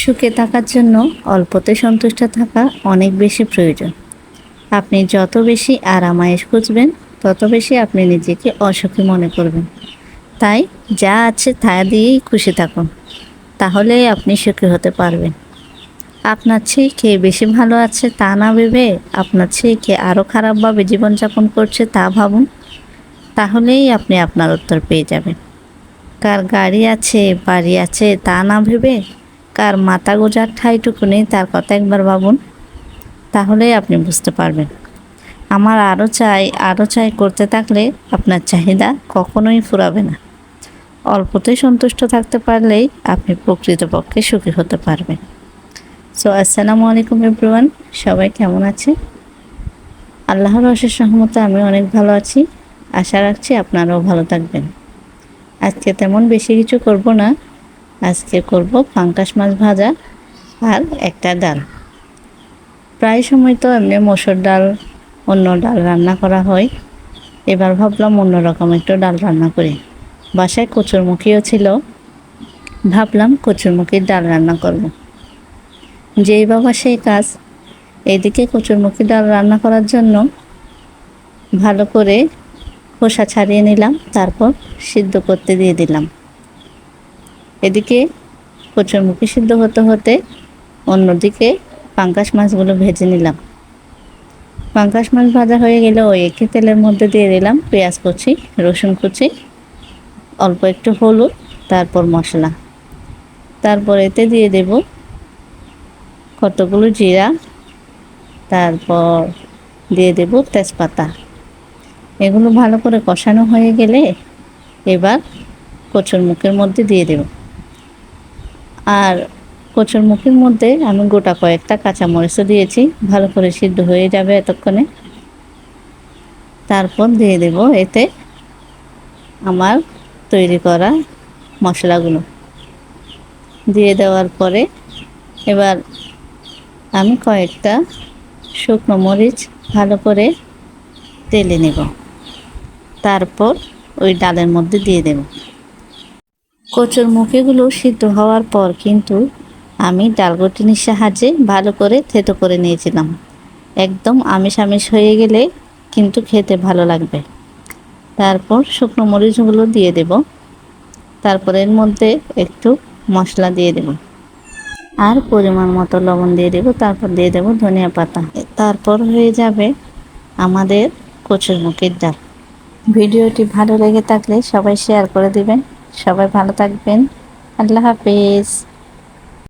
সুখে থাকার জন্য অল্পতে সন্তুষ্ট থাকা অনেক বেশি প্রয়োজন। আপনি যত বেশি আরাম-আয়েশ খুঁজবেন, তত বেশি আপনি নিজেকে অসুখী মনে করবেন। তাই যা আছে তা দিয়েই খুশি থাকুন, তাহলেই আপনি সুখী হতে পারবেন। আপনার চেয়ে কে বেশি ভালো আছে তা না ভেবে আপনার চেয়ে কে আরও খারাপভাবে জীবনযাপন করছে তা ভাবুন, তাহলেই আপনি আপনার উত্তর পেয়ে যাবেন। কার গাড়ি আছে, বাড়ি আছে তা না ভেবে কার মাথা গোঁজার ঠাঁইটুকু নেই তার কথা একবার ভাবুন, তাহলেই আপনি বুঝতে পারবেন। আমার আরও চাই করতে থাকলে আপনার চাহিদা কখনোই ফুরাবে না। অল্পতেই সন্তুষ্ট থাকতে পারলেই আপনি প্রকৃতপক্ষে সুখী হতে পারবেন। সো আসসালামু আলাইকুম এভরিওয়ান, সবাই কেমন আছে? আল্লাহর অশেষ রহমতে আমি অনেক ভালো আছি। আশা রাখছি আপনারাও ভালো থাকবেন। আজকে তেমন বেশি কিছু করব না, আজকে করব পাঙ্গাস মাছ ভাজা আর একটা ডাল। প্রায় সময় তো এমনি মসুর ডাল, অন্য ডাল রান্না করা হয়। এবার ভাবলাম অন্যরকম একটু ডাল রান্না করি। বাসায় কচুরমুখিও ছিল, ভাবলাম কচুরমুখির ডাল রান্না করব। যেই বাবা সেই কাজ। এদিকে কচুরমুখির ডাল রান্না করার জন্য ভালো করে খোসা ছাড়িয়ে নিলাম, তারপর সিদ্ধ করতে দিয়ে দিলাম। এদিকে কচুরমুখি সিদ্ধ হতে হতে অন্যদিকে পাঙ্গাস মাছগুলো ভেজে নিলাম। পাঙ্গাস মাছ ভাজা হয়ে গেলে ওই একই তেলের মধ্যে দিয়ে দিলাম পেঁয়াজ কুচি, রসুন কুচি, অল্প একটু হলুদ, তারপর মশলা। তারপর এতে দিয়ে দেব কতগুলো জিরা, তারপর দিয়ে দেব তেজপাতা। এগুলো ভালো করে কষানো হয়ে গেলে এবার কচুরমুখির মধ্যে দিয়ে দেব। আর কচুরমুখির মধ্যে আমি গোটা কয়েকটা কাঁচামরিচও দিয়েছি, ভালো করে সিদ্ধ হয়ে যাবে এতক্ষণে। তারপর দিয়ে দেব এতে আমার তৈরি করা মশলাগুলো। দিয়ে দেওয়ার পরে এবার আমি কয়েকটা শুকনো মরিচ ভালো করে তেলে নেব, তারপর ওই ডালের মধ্যে দিয়ে দেব। কচুরমুখিগুলো সিদ্ধ হওয়ার পর কিন্তু আমি ডালঘুটনির সাহায্যে ভালো করে থেতো করে নিয়েছিলাম। একদম আমিষ আমিষ হয়ে গেলে কিন্তু খেতে ভালো লাগবে। তারপর শুকনো মরিচগুলো দিয়ে দেব, তারপর এর মধ্যে একটু মশলা দিয়ে দেব আর পরিমাণ মতো লবণ দিয়ে দেব, তারপর দিয়ে দেব ধনিয়া পাতা। তারপর হয়ে যাবে আমাদের কচুরমুখির ডাল। ভিডিওটি ভালো লেগে থাকলে সবাই শেয়ার করে দিবেন। সবাই ভালো থাকবেন। আল্লাহ হাফেজ।